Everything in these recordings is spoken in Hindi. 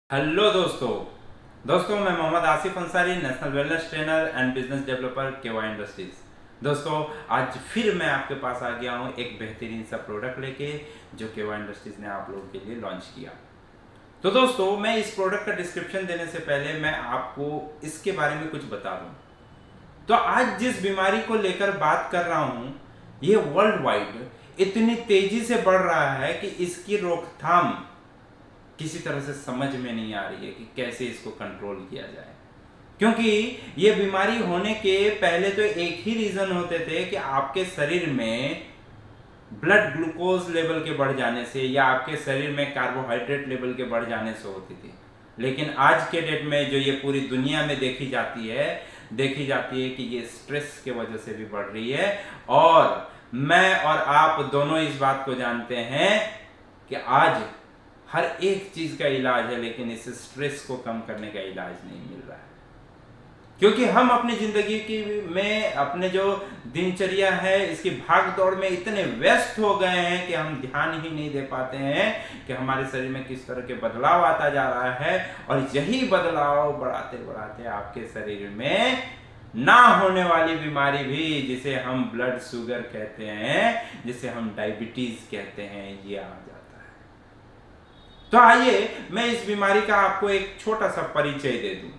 हेलो दोस्तों मैं Mohammad Asif Ansari, national wellness trainer and business developer KY industries. दोस्तों आज फिर मैं आपके पास आ गया हूँ एक बेहतरीन सा प्रोडक्ट लेके जो केवाई इंडस्ट्रीज ने आप लोगों के लिए लॉन्च किया। तो दोस्तों मैं इस प्रोडक्ट का डिस्क्रिप्शन देने से पहले मैं आपको इसके बारे में कुछ बता दूँ। तो आज जिस बीमारी को लेकर बात कर रहा हूँ ये वर्ल्ड वाइड इतनी तेजी से बढ़ रहा है कि इसकी रोकथाम किसी तरह से समझ में नहीं आ रही है कि कैसे इसको कंट्रोल किया जाए। क्योंकि ये बीमारी होने के पहले तो एक ही रीजन होते थे कि आपके शरीर में ब्लड ग्लूकोज लेवल के बढ़ जाने से या आपके शरीर में कार्बोहाइड्रेट लेवल के बढ़ जाने से होती थी। लेकिन आज के डेट में जो ये पूरी दुनिया में देखी जाती है कि ये स्ट्रेस के वजह से भी बढ़ रही है। और मैं और आप दोनों इस बात को जानते हैं कि आज हर एक चीज का इलाज है, लेकिन इस स्ट्रेस को कम करने का इलाज नहीं मिल रहा है। क्योंकि हम अपनी जिंदगी में अपने जो दिनचर्या है इसकी भाग दौड़ में इतने व्यस्त हो गए हैं कि हम ध्यान ही नहीं दे पाते हैं कि हमारे शरीर में किस तरह के बदलाव आता जा रहा है। और यही बदलाव बढ़ाते बढ़ाते आपके शरीर में ना होने वाली बीमारी भी, जिसे हम ब्लड शुगर कहते हैं, जिसे हम डायबिटीज कहते हैं, ये आ जाता है। तो आइए मैं इस बीमारी का आपको एक छोटा सा परिचय दे दूं।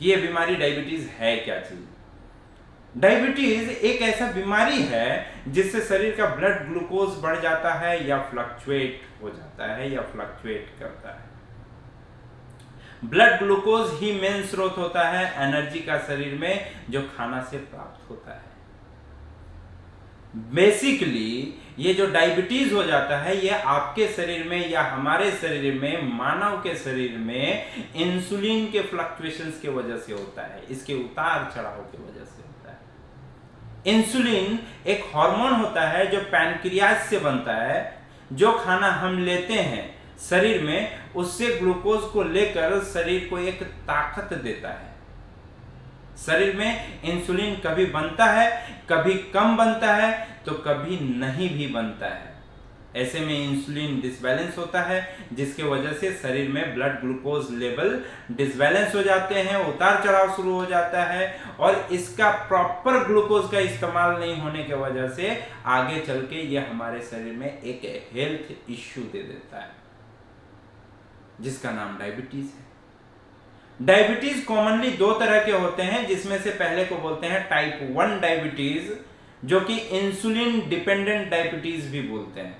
ये बीमारी डायबिटीज है क्या चीज। डायबिटीज एक ऐसा बीमारी है जिससे शरीर का ब्लड ग्लूकोज बढ़ जाता है या फ्लक्चुएट हो जाता है या फ्लक्चुएट करता है। ब्लड ग्लूकोज ही मेन स्रोत होता है एनर्जी का शरीर में, जो खाना से प्राप्त होता है। बेसिकली ये जो डायबिटीज हो जाता है ये आपके शरीर में या हमारे शरीर में, मानव के शरीर में इंसुलिन के फ्लक्चुएशंस के वजह से होता है, इसके उतार चढ़ाव की वजह से होता है। इंसुलिन एक हार्मोन होता है जो पैनक्रियाज से बनता है। जो खाना हम लेते हैं शरीर में उससे ग्लूकोज को लेकर शरीर को एक ताकत देता है। शरीर में इंसुलिन कभी बनता है, कभी कम बनता है, तो कभी नहीं भी बनता है। ऐसे में इंसुलिन डिसबैलेंस होता है, जिसके वजह से शरीर में ब्लड ग्लूकोज लेवल डिसबैलेंस हो जाते हैं, उतार चढ़ाव शुरू हो जाता है। और इसका प्रॉपर ग्लूकोज का इस्तेमाल नहीं होने की वजह से आगे चल के यह हमारे शरीर में एक हेल्थ इश्यू दे देता है, जिसका नाम डायबिटीज है। डायबिटीज कॉमनली दो तरह के होते हैं, जिसमें से पहले को बोलते हैं टाइप 1 डायबिटीज, जो कि इंसुलिन डिपेंडेंट डायबिटीज भी बोलते हैं,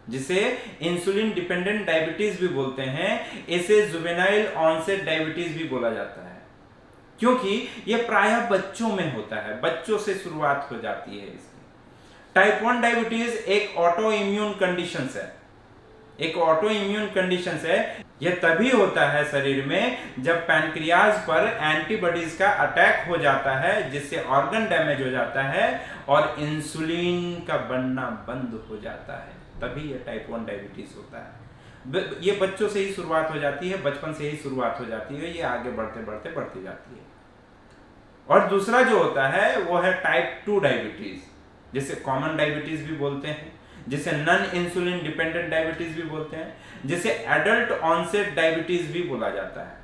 जिसे इंसुलिन डिपेंडेंट डायबिटीज भी बोलते हैं। इसे जुवेनाइल ऑनसेट डायबिटीज भी बोला जाता है, क्योंकि यह प्रायः बच्चों में होता है, बच्चों से शुरुआत हो जाती है इसकी। टाइप 1 डायबिटीज एक ऑटो इम्यून कंडीशन है, एक ऑटो इम्यून कंडीशन है। यह तभी होता है शरीर में जब पैनक्रियाज पर एंटीबॉडीज का अटैक हो जाता है, जिससे ऑर्गन डैमेज हो जाता है और इंसुलिन का बनना बंद हो जाता है, तभी यह टाइप 1 डायबिटीज होता है। ये बच्चों से ही शुरुआत हो जाती है, बचपन से ही शुरुआत हो जाती है, ये आगे बढ़ते बढ़ते बढ़ती जाती है। और दूसरा जो होता है वो है टाइप 2 डायबिटीज, जिसे कॉमन डायबिटीज भी बोलते हैं, जिसे नॉन इंसुलिन डिपेंडेंट डायबिटीज भी बोलते हैं, जिसे एडल्ट ऑनसेट डायबिटीज भी बोला जाता है।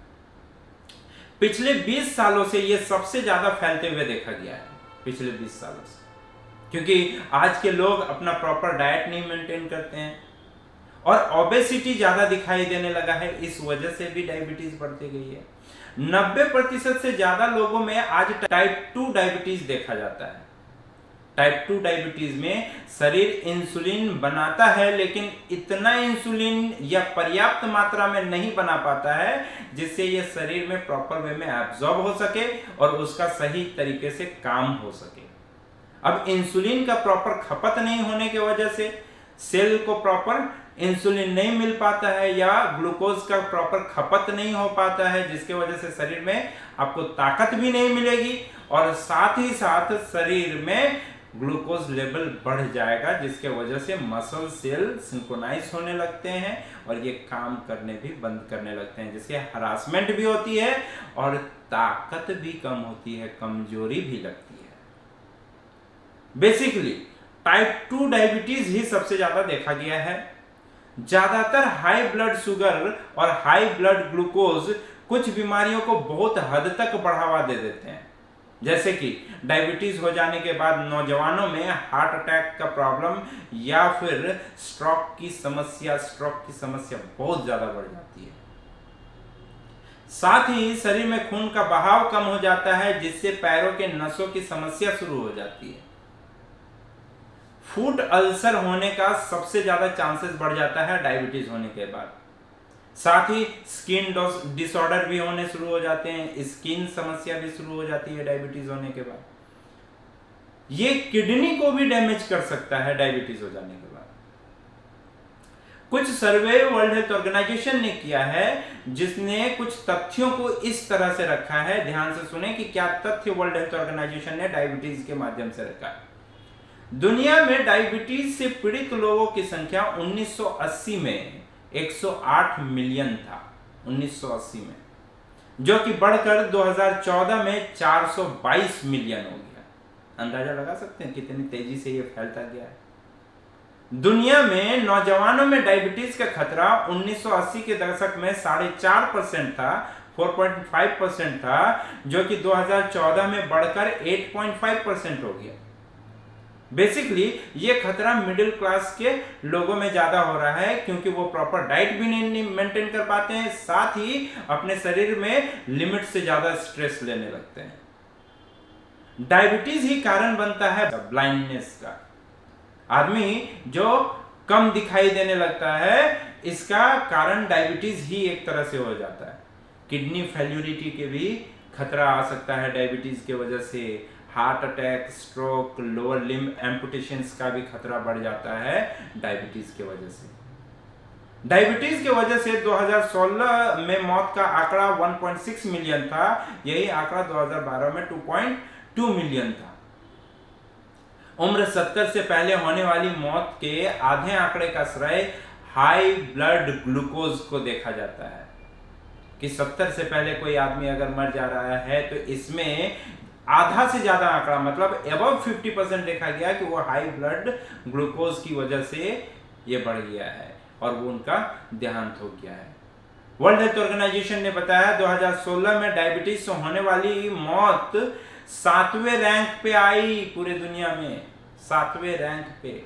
पिछले 20 सालों से यह सबसे ज्यादा फैलते हुए देखा गया है, पिछले 20 सालों से, क्योंकि आज के लोग अपना प्रॉपर डाइट नहीं मेंटेन करते हैं और ओबेसिटी ज्यादा दिखाई देने लगा है। इस वजह से भी डायबिटीज बढ़ती गई है। 90% से ज्यादा लोगों में आज टाइप 2 डायबिटीज देखा जाता है। टाइप 2 डायबिटीज में शरीर इंसुलिन बनाता है, लेकिन इतना इंसुलिन या पर्याप्त मात्रा में नहीं बना पाता है जिससे यह शरीर में प्रॉपर वे में एब्जॉर्ब हो सके और उसका सही तरीके से काम हो सके। अब इंसुलिन का प्रॉपर खपत नहीं होने की वजह से सेल को प्रॉपर इंसुलिन नहीं मिल पाता है या ग्लूकोज का प्रॉपर खपत नहीं हो पाता है, जिसके वजह से शरीर में आपको ताकत भी नहीं मिलेगी और साथ ही साथ शरीर में ग्लूकोज लेवल बढ़ जाएगा, जिसके वजह से मसल सेल सिंक्रोनाइज होने लगते हैं और ये काम करने भी बंद करने लगते हैं, जिससे हरासमेंट भी होती है और ताकत भी कम होती है, कमजोरी भी लगती है। बेसिकली टाइप 2 डायबिटीज ही सबसे ज्यादा देखा गया है। ज्यादातर हाई ब्लड शुगर और हाई ब्लड ग्लूकोज कुछ बीमारियों को बहुत हद तक बढ़ावा दे देते हैं, जैसे कि डायबिटीज हो जाने के बाद नौजवानों में हार्ट अटैक का प्रॉब्लम या फिर स्ट्रोक की समस्या बहुत ज्यादा बढ़ जाती है। साथ ही शरीर में खून का बहाव कम हो जाता है, जिससे पैरों के नसों की समस्या शुरू हो जाती है। फूड अल्सर होने का सबसे ज्यादा चांसेस बढ़ जाता है डायबिटीज होने के बाद। साथ ही स्किन डिसऑर्डर भी होने शुरू हो जाते हैं, स्किन समस्या भी शुरू हो जाती है डायबिटीज होने के बाद। ये किडनी को भी डैमेज कर सकता है डायबिटीज हो जाने के बाद। कुछ सर्वे वर्ल्ड हेल्थ ऑर्गेनाइजेशन ने किया है, जिसने कुछ तथ्यों को इस तरह से रखा है, ध्यान से सुने कि क्या तथ्य वर्ल्ड हेल्थ ऑर्गेनाइजेशन ने डायबिटीज के माध्यम से रखा है। दुनिया में डायबिटीज से पीड़ित लोगों की संख्या 1980 में 108 मिलियन था, 1980 में, जो कि बढ़कर 2014 में 422 मिलियन हो गया। अंदाजा लगा सकते हैं कितनी तेजी से ये फैलता गया है। दुनिया में नौजवानों में डायबिटीज का खतरा 1980 के दशक में 4.5% था, 4.5% था, जो कि 2014 में बढ़कर 8.5% हो गया। बेसिकली ये खतरा मिडिल क्लास के लोगों में ज्यादा हो रहा है, क्योंकि वो प्रॉपर डाइट भी नहीं मेंटेन कर पाते हैं, साथ ही अपने शरीर में लिमिट से ज्यादा स्ट्रेस लेने लगते हैं। डायबिटीज ही कारण बनता है ब्लाइंडनेस का। आदमी जो कम दिखाई देने लगता है, इसका कारण डायबिटीज ही एक तरह से हो जाता है। किडनी फेल्यूरिटी के भी खतरा आ सकता है डायबिटीज की वजह से। Heart attack, stroke, lower limb amputations का भी खतरा बढ़ जाता है डायबिटीज की वजह से। डायबिटीज की वजह से 2016 में मौत का आंकड़ा 1.6 मिलियन था, यही आंकड़ा 2012 में 2.2 मिलियन था। उम्र 70 से पहले होने वाली मौत के आधे आंकड़े का श्रेय हाई ब्लड ग्लूकोज को देखा जाता है, कि 70 से पहले कोई आदमी अगर मर जा रहा है तो इसमें आधा से ज्यादा आंकड़ा, मतलब अबव 50% देखा गया कि वो हाई ब्लड ग्लूकोज की वजह से ये बढ़ गया है और वो उनका देहांत हो गया है। वर्ल्ड हेल्थ ऑर्गेनाइजेशन ने बताया 2016 में डायबिटीज से होने वाली मौत 7वें रैंक पे आई पूरे दुनिया में, 7वें रैंक पे।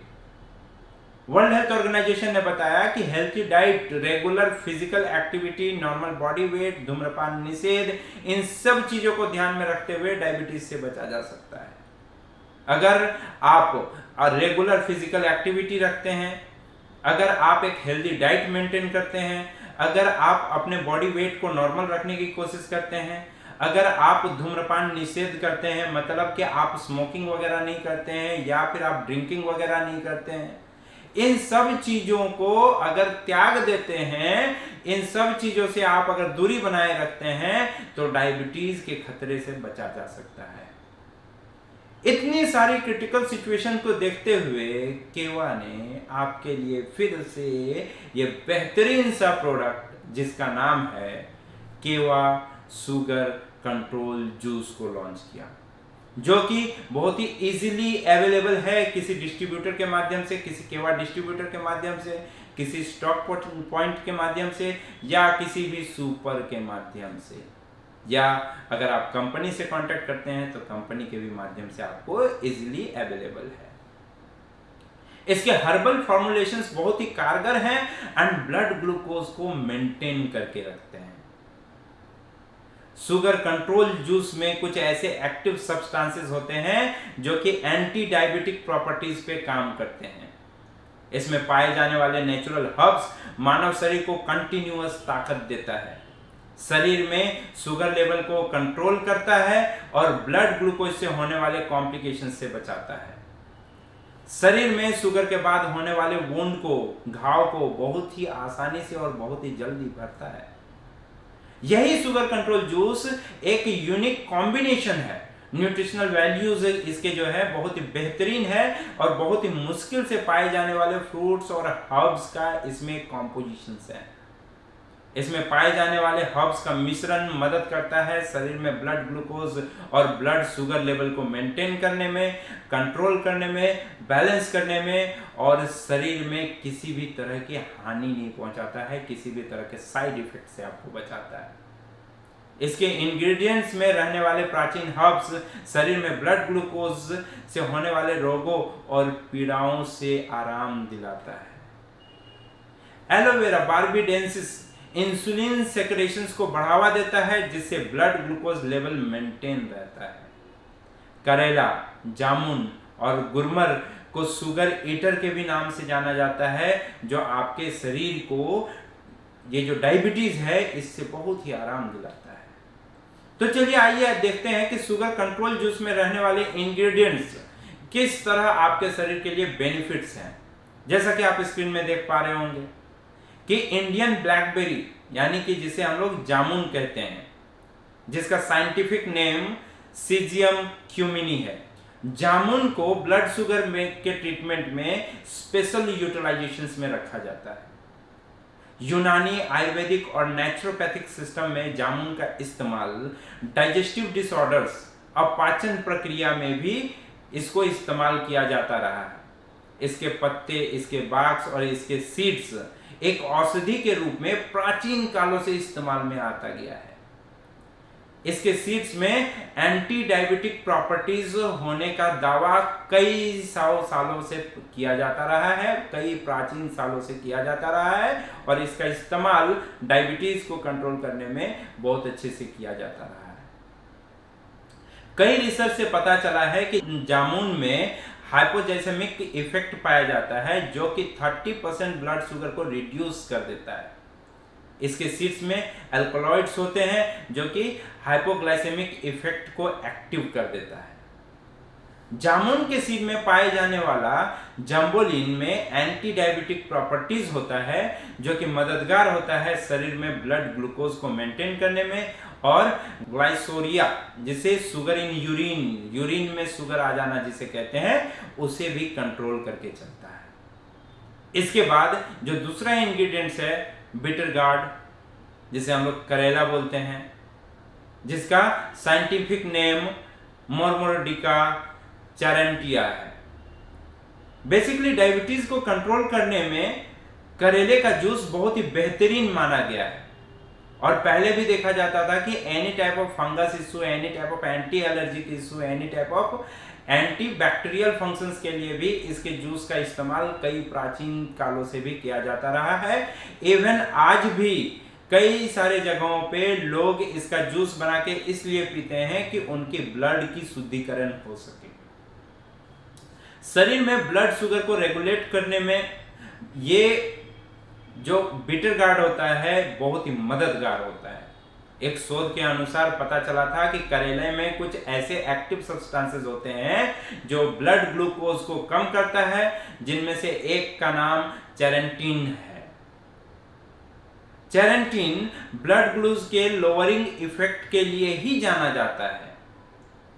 वर्ल्ड हेल्थ ऑर्गेनाइजेशन ने बताया कि healthy diet, regular physical activity, normal body weight, धूम्रपान निषेध, इन सब चीजों को ध्यान में रखते हुए डायबिटीज से बचा जा सकता है। अगर आप रेगुलर फिजिकल एक्टिविटी रखते हैं, अगर आप एक हेल्दी डाइट मेंटेन करते हैं, अगर आप अपने बॉडी वेट को नॉर्मल रखने की कोशिश करते हैं, अगर आप धूम्रपान निषेध करते हैं, मतलब कि आप स्मोकिंग वगैरह नहीं करते हैं या फिर आप ड्रिंकिंग वगैरह नहीं करते हैं, इन सब चीजों को अगर त्याग देते हैं, इन सब चीजों से आप अगर दूरी बनाए रखते हैं, तो डायबिटीज के खतरे से बचा जा सकता है। इतनी सारी क्रिटिकल सिचुएशन को देखते हुए केवा ने आपके लिए फिर से ये बेहतरीन सा प्रोडक्ट जिसका नाम है केवा शुगर कंट्रोल जूस को लॉन्च किया, जो कि बहुत ही इजीली अवेलेबल है किसी डिस्ट्रीब्यूटर के माध्यम से, किसी केवा डिस्ट्रीब्यूटर के माध्यम से, किसी स्टॉक पॉइंट के माध्यम से, या किसी भी सुपर के माध्यम से, या अगर आप कंपनी से कांटेक्ट करते हैं तो कंपनी के भी माध्यम से आपको इजीली अवेलेबल है। इसके हर्बल फॉर्मुलेशंस बहुत ही कारगर हैं एंड ब्लड ग्लूकोज को मेंटेन करके रखते हैं। शुगर कंट्रोल जूस में कुछ ऐसे एक्टिव सब्सटेंसेस होते हैं जो कि एंटी डायबिटिक प्रॉपर्टीज पे काम करते हैं। इसमें पाए जाने वाले नेचुरल हर्ब्स मानव शरीर को कंटिन्यूअस ताकत देता है, शरीर में शुगर लेवल को कंट्रोल करता है और ब्लड ग्लूकोज से होने वाले कॉम्प्लिकेशन से बचाता है। शरीर में शुगर के बाद होने वाले वुंड को, घाव को बहुत ही आसानी से और बहुत ही जल्दी भरता है। यही शुगर कंट्रोल जूस एक यूनिक कॉम्बिनेशन है। न्यूट्रिशनल वैल्यूज इसके जो है बहुत ही बेहतरीन है और बहुत ही मुश्किल से पाए जाने वाले फ्रूट्स और हर्ब्स का इसमें कॉम्पोजिशन है। इसमें पाए जाने वाले हर्ब्स का मिश्रण मदद करता है शरीर में ब्लड ग्लूकोज और ब्लड शुगर लेवल को मेंटेन करने में, कंट्रोल करने में, बैलेंस करने में, और शरीर में किसी भी तरह की हानि नहीं पहुंचाता है, किसी भी तरह के साइड इफेक्ट से आपको बचाता है। इसके इंग्रेडिएंट्स में रहने वाले प्राचीन हर्ब्स शरीर में ब्लड ग्लूकोज से होने वाले रोगों और पीड़ाओं से आराम दिलाता है। एलोवेरा बार्बाडेंसिस इंसुलिन सेक्रेशंस को बढ़ावा देता है जिससे ब्लड ग्लूकोज लेवल मेंटेन रहता है। करेला, जामुन और गुलमर को शुगर ईटर के भी नाम से जाना जाता है, जो आपके शरीर को ये जो डायबिटीज है इससे बहुत ही आराम दिलाता है। तो चलिए आइए देखते हैं कि शुगर कंट्रोल जूस में रहने वाले इंग्रेडिएंट्स किस तरह आपके शरीर के लिए बेनिफिट्स हैं। जैसा कि आप स्क्रीन में देख पा रहे होंगे कि इंडियन ब्लैकबेरी यानी कि जिसे हम लोग जामुन कहते हैं, जिसका साइंटिफिक नेम सीजियम क्यूमिनी है। जामुन को ब्लड शुगर में के ट्रीटमेंट में स्पेशल यूटिलाइजेशंस में रखा जाता है। यूनानी, आयुर्वेदिक और नेचुरोपैथिक सिस्टम में जामुन का इस्तेमाल डाइजेस्टिव डिसऑर्डर्स और पाचन प्रक्रिया में भी इसको इस्तेमाल किया जाता रहा है। इसके पत्ते, इसके बाक्स और इसके सीड्स एक औषधि के रूप में प्राचीन कालों से इस्तेमाल में आता गया है। इसके सीड्स में एंटी डायबिटिक प्रॉपर्टीज होने का दावा कई सालों से किया जाता रहा है, कई प्राचीन सालों से किया जाता रहा है, और इसका इस्तेमाल डायबिटीज को कंट्रोल करने में बहुत अच्छे से किया जाता रहा है। कई रिसर्च से पता चला है कि जामुन में हाइपोग्लाइसेमिक इफेक्ट पाया जाता है जो कि 30% ब्लड शुगर को रिड्यूस कर देता है। इसके सीड्स में अल्कलॉइड्स होते हैं जो कि हाइपोग्लाइसेमिक इफेक्ट को एक्टिव कर देता है। जामुन के सीड में पाए जाने वाला जम्बोलिन में एंटी डायबिटिक प्रॉपर्टीज होता है जो कि मददगार होता है शरीर में ब्लड ग्लूकोज को मेंटेन करने में, और ग्लाइसोरिया जिसे शुगर इन यूरिन में शुगर आ जाना जिसे कहते हैं, उसे भी कंट्रोल करके चलता है। इसके बाद जो दूसरा इंग्रेडिएंट्स है बिटर गार्ड, जिसे हम लोग करेला बोलते हैं, जिसका साइंटिफिक नेम मोरमोरडिका चारेंटिया है। बेसिकली डायबिटीज को कंट्रोल करने में करेले का जूस बहुत ही बेहतरीन माना गया है, और पहले भी देखा जाता था कि any type of fungus issue, any type of anti allergic issue, any type of anti bacterial functions के लिए भी इसके जूस का इस्तेमाल कई प्राचीन कालों से भी किया जाता रहा है। इवन आज भी कई सारे जगहों पे लोग इसका जूस बना के इसलिए पीते हैं कि उनकी ब्लड की शुद्धिकरण हो सके। शरीर में ब्लड शुगर को रेगुलेट करने में ये जो बिटर गार्ड होता है बहुत ही मददगार होता है। एक शोध के अनुसार पता चला था कि करेले में कुछ ऐसे एक्टिव सब्सटेंसेस होते हैं जो ब्लड ग्लूकोज को कम करता है, जिनमें से एक का नाम चेरेंटीन है। चेरेंटीन ब्लड ग्लूकोज के लोअरिंग इफेक्ट के लिए ही जाना जाता है।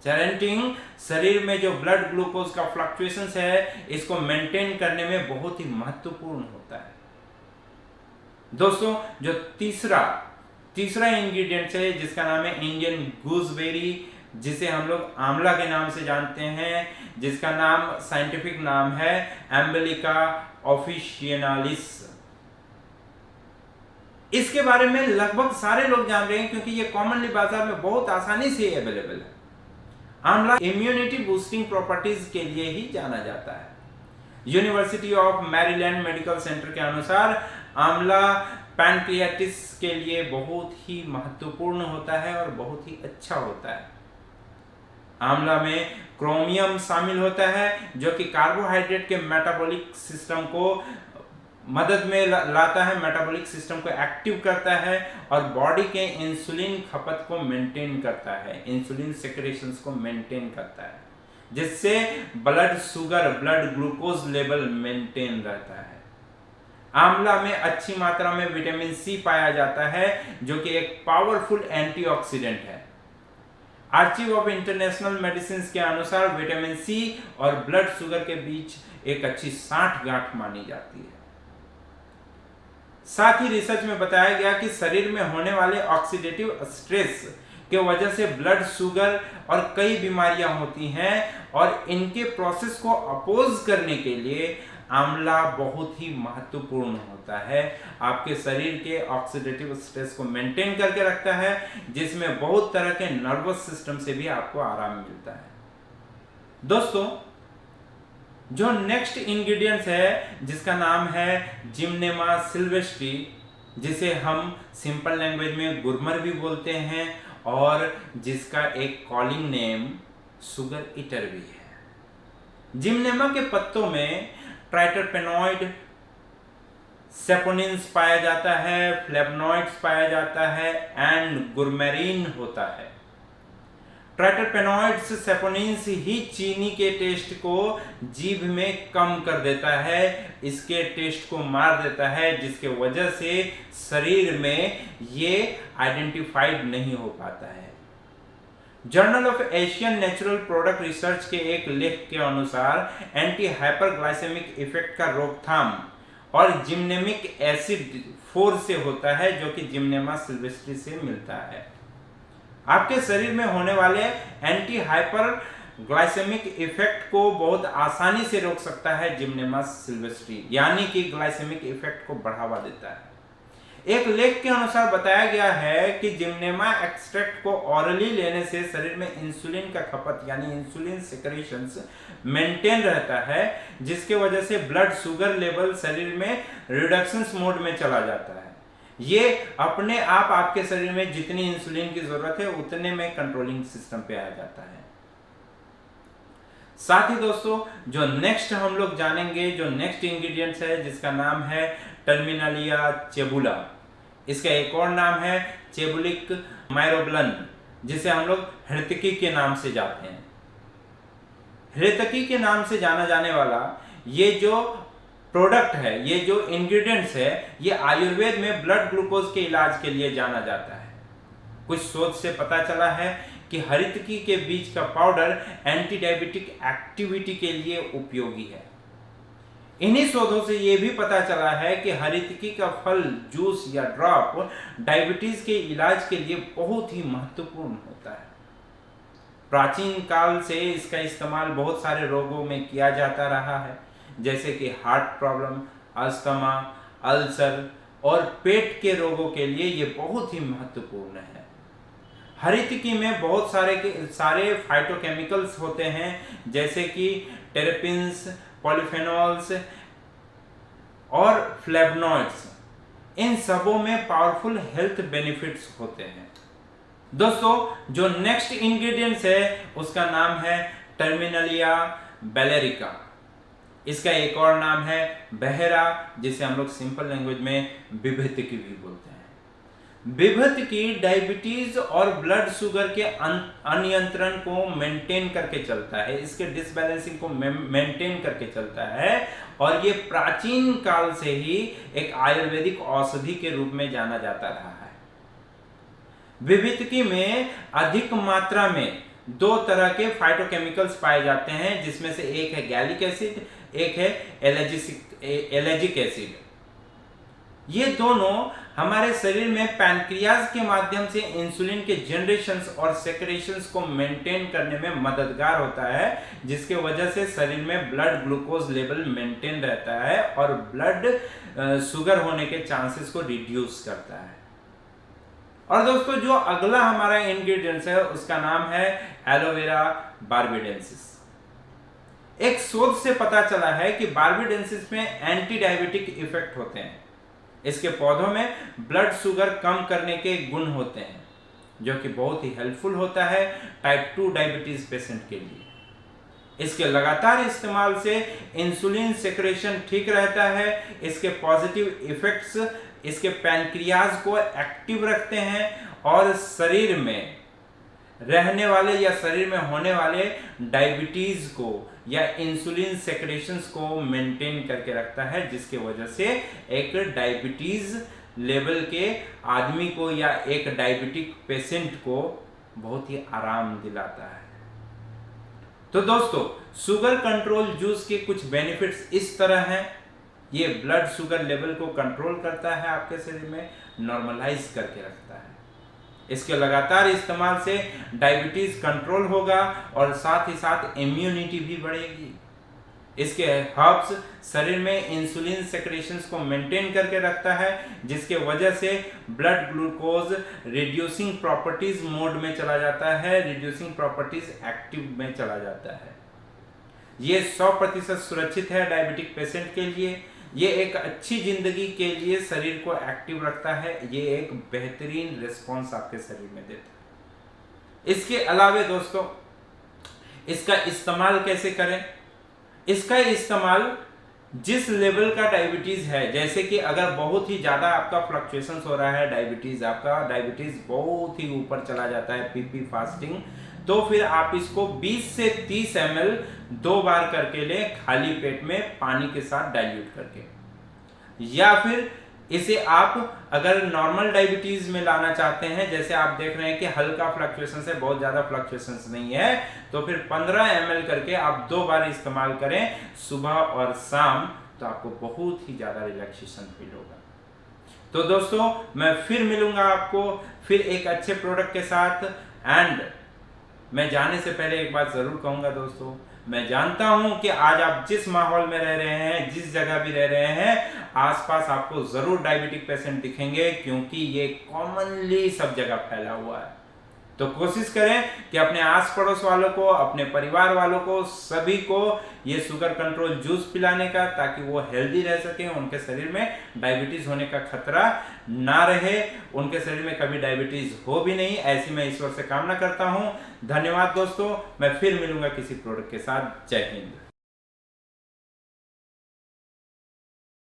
चेरेंटीन शरीर में जो ब्लड ग्लूकोज का फ्लक्चुएशंस है इसको मेंटेन करने में बहुत ही महत्वपूर्ण होता है। दोस्तों, जो तीसरा इंग्रेडिएंट है जिसका नाम है इंडियन गूसबेरी, जिसे हम लोग आंवला के नाम से जानते हैं, जिसका नाम साइंटिफिक नाम है एम्बेलिका ऑफिशियनालिस। इसके बारे में लगभग सारे लोग जान रहे हैं क्योंकि ये कॉमनली बाजार में बहुत आसानी से अवेलेबल है। आंवला इम्यूनिटी बूस्टिंग प्रॉपर्टीज के लिए ही जाना जाता है। University of Maryland medical centre के अनुसार आंवला पैनक्रियाटिस के लिए बहुत ही महत्वपूर्ण होता है और बहुत ही अच्छा होता है। आंवला में क्रोमियम शामिल होता है जो कि कार्बोहाइड्रेट के मेटाबॉलिक सिस्टम को मदद में लाता है, मेटाबॉलिक सिस्टम को एक्टिव करता है और बॉडी के इंसुलिन खपत को मेंटेन करता है, इंसुलिन सेक्रेशंस को मेंटेन करता है, जिससे blood sugar, blood glucose level maintain रहता है। आंवला में अच्छी मात्रा में विटामिन सी पाया जाता है जो कि एक पावरफुल एंटीऑक्सीडेंट है। आर्चिव ऑफ इंटरनेशनल मेडिसिन के अनुसार विटामिन सी और ब्लड शुगर के बीच एक अच्छी साठगांठ मानी जाती है। साथ ही रिसर्च में बताया गया कि शरीर में होने वाले ऑक्सीडेटिव स्ट्रेस के वजह से ब्लड शुगर और कई बीमारियां होती हैं और इनके प्रोसेस को अपोज करने के लिए आंवला बहुत ही महत्वपूर्ण होता है। आपके शरीर के ऑक्सीडेटिव स्ट्रेस को मेंटेन करके रखता है, जिसमें बहुत तरह के नर्वस सिस्टम से भी आपको आराम मिलता है। दोस्तों, जो नेक्स्ट इंग्रेडिएंट्स है जिसका नाम है जिम्नेमा सिल्वेस्ट्री, जिसे हम सिंपल लैंग्वेज में गुरमर भी बोलते हैं और जिसका एक कॉलिंग नेम शुगर ईटर भी है। जिम्नेमा के पत्तों में ट्राइटरपेनॉइड, सेपोनिन्स पाया जाता है, फ्लेवोनॉइड्स पाया जाता है एंड गुरमेरिन होता है। ट्राइटरपेनॉइड्स, सेपोनिन्स ही चीनी के टेस्ट को जीभ में कम कर देता है, इसके टेस्ट को मार देता है, जिसके वजह से शरीर में ये आइडेंटिफाइड नहीं हो पाता है। Journal of Asian natural product research के एक लेख के अनुसार एंटी हाइपरग्लाइसेमिक इफेक्ट का रोकथाम और जिम्नेमिक एसिड 4 से होता है, जो कि जिम्नेमा सिल्वेस्ट्री से मिलता है। आपके शरीर में होने वाले एंटी हाइपरग्लाइसेमिक इफेक्ट को बहुत आसानी से रोक सकता है जिम्नेमा सिल्वेस्ट्री, यानी कि ग्लाइसेमिक इफेक्ट को बढ़ावा देता है। एक लेख के अनुसार बताया गया है कि जिम्नेमा एक्सट्रैक्ट को ऑरली लेने से शरीर में इंसुलिन का खपत यानी इंसुलिन सेक्रेशंस मेंटेन रहता है, जिसके वजह से ब्लड शुगर लेवल शरीर में रिडक्शंस मोड में चला जाता है। ये अपने आप आपके शरीर में जितनी इंसुलिन की जरूरत है उतने में कंट्रोलिंग सिस्टम पे आ जाता है। साथ ही दोस्तों, जो नेक्स्ट हम लोग जानेंगे, जो नेक्स्ट इंग्रेडिएंट्स है जिसका नाम है टर्मिनालिया चेबुला, इसका एक और नाम है चेबुलिक माइरोब्लन, जिसे हम लोग हृतकी के नाम से जानते हैं। हृतकी के नाम से जाना जाने वाला ये जो प्रोडक्ट है, ये जो इंग्रेडिएंट्स है, ये आयुर्वेद में ब्लड ग्लूकोज के इलाज के लिए जाना जाता है। कुछ शोध से पता चला है कि हरितकी के बीज का पाउडर एंटी डायबिटिक एक्टिविटी के लिए उपयोगी है। इन्हीं शोधों से यह भी पता चला है कि हरितकी का फल, जूस या ड्रॉप डायबिटीज के इलाज के लिए बहुत ही महत्वपूर्ण होता है। प्राचीन काल से इसका इस्तेमाल बहुत सारे रोगों में किया जाता रहा है, जैसे कि हार्ट प्रॉब्लम, अस्थमा, अल्सर और पेट के रोगों के लिए ये बहुत ही महत्वपूर्ण है। हरितकी में बहुत सारे फाइटोकेमिकल्स होते हैं, जैसे कि टेरेपिन्स, पॉलीफेनॉल्स और फ्लेवोनॉइड्स। इन सबों में पावरफुल हेल्थ बेनिफिट्स होते हैं। दोस्तों, जो नेक्स्ट इंग्रेडिएंट्स है उसका नाम है टर्मिनालिया बैलेरिका। इसका एक और नाम है बहेरा, जिसे हम लोग सिंपल लैंग्वेज में विभृतिकी भी बोलते हैं। विभृतिकी डायबिटीज और ब्लड शुगर के अनियंत्रण को मेंटेन करके चलता है, इसके डिसबैलेंसिंग को मेंटेन करके चलता है, और ये प्राचीन काल से ही एक आयुर्वेदिक औषधि के रूप में जाना जाता रहा है। विभृतिकी में अधिक मात्रा में 2 तरह के फाइटोकेमिकल्स पाए जाते हैं, जिसमें से एक है गैलिक एसिड, एक है एलर्जिक एसिड। ये दोनों हमारे शरीर में पैनक्रियाज के माध्यम से इंसुलिन के जनरेशंस और सेक्रेशंस को मेंटेन करने में मददगार होता है, जिसके वजह से शरीर में ब्लड ग्लूकोज लेवल मेंटेन रहता है और ब्लड शुगर होने के चांसेस को रिड्यूस करता है। और दोस्तों, जो अगला हमारा इंग्रेडिएंट्स है उसका नाम है एलोवेरा बार्बाडेंसिस। एक शोध से पता चला है कि बार्बाडेंसिस में एंटी डायबिटिक इफेक्ट होते हैं। इसके पौधों में ब्लड शुगर कम करने के गुण होते हैं, जो कि बहुत ही हेल्पफुल होता है टाइप 2 डायबिटीज पेशेंट के लिए। इसके लगातार इस्तेमाल से इंसुलिन सेक्रेशन ठीक रहता है। इसके पॉजिटिव इफेक्ट्स इसके पैनक्रियाज को एक्टिव रखते हैं और शरीर में रहने वाले या शरीर में होने वाले डायबिटीज को या इंसुलिन सेक्रेशंस को मेंटेन करके रखता है, जिसके वजह से एक डायबिटीज लेवल के आदमी को या एक डायबिटिक पेशेंट को बहुत ही आराम दिलाता है। तो दोस्तों, शुगर कंट्रोल जूस के कुछ बेनिफिट्स इस तरह हैं। ये ब्लड शुगर लेवल को कंट्रोल करता है, आपके शरीर में नॉर्मलाइज करके रखता है। इसके लगातार इस्तेमाल से डायबिटीज कंट्रोल होगा और साथ ही साथ इम्यूनिटी भी बढ़ेगी। इसके हर्ब्स शरीर में इंसुलिन सेक्रेशंस को मेंटेन करके रखता है, जिसके वजह से blood glucose reducing properties mode में चला जाता है, रिड्यूसिंग प्रॉपर्टीज एक्टिव में चला जाता है। ये 100% सुरक्षित है डायबिटिक पेशेंट के लिए। ये एक अच्छी जिंदगी के लिए शरीर को एक्टिव रखता है। ये एक बेहतरीन रिस्पॉन्स आपके शरीर में देता है। इसके अलावा दोस्तों, इसका इस्तेमाल कैसे करें? इसका इस्तेमाल जिस लेवल का डायबिटीज है, जैसे कि अगर बहुत ही ज्यादा आपका फ्लक्चुएशंस हो रहा है, आपका डायबिटीज बहुत ही ऊपर चला जाता है, पीपी फास्टिंग, तो फिर आप इसको 20 से 30 ml 2 बार करके लें, खाली पेट में पानी के साथ डाइल्यूट करके। या फिर इसे आप अगर नॉर्मल डायबिटीज में लाना चाहते हैं, जैसे आप देख रहे हैं कि हल्का फ्लक्चुएशन है, बहुत ज्यादा फ्लक्चुएशंस नहीं है, तो फिर 15 ml करके आप 2 बार इस्तेमाल करें, सुबह और शाम, तो आपको बहुत ही ज्यादा रिलैक्सेशन फील होगा। तो दोस्तों, मैं फिर मिलूंगा आपको फिर एक अच्छे प्रोडक्ट के साथ। एंड मैं जाने से पहले एक बात जरूर कहूंगा दोस्तों, मैं जानता हूं कि आज आप जिस माहौल में रह रहे हैं, जिस जगह भी रह रहे हैं, आसपास आपको जरूर डायबिटिक पेशेंट दिखेंगे, क्योंकि ये कॉमनली सब जगह फैला हुआ है। तो कोशिश करें कि अपने आस पड़ोस वालों को, अपने परिवार वालों को, सभी को ये शुगर कंट्रोल जूस पिलाने का, ताकि वो हेल्दी रह सके, उनके शरीर में डायबिटीज होने का खतरा ना रहे, उनके शरीर में कभी डायबिटीज हो भी नहीं, ऐसी मैं ईश्वर से कामना करता हूं। धन्यवाद दोस्तों, मैं फिर मिलूंगा किसी प्रोडक्ट के साथ। जय हिंद।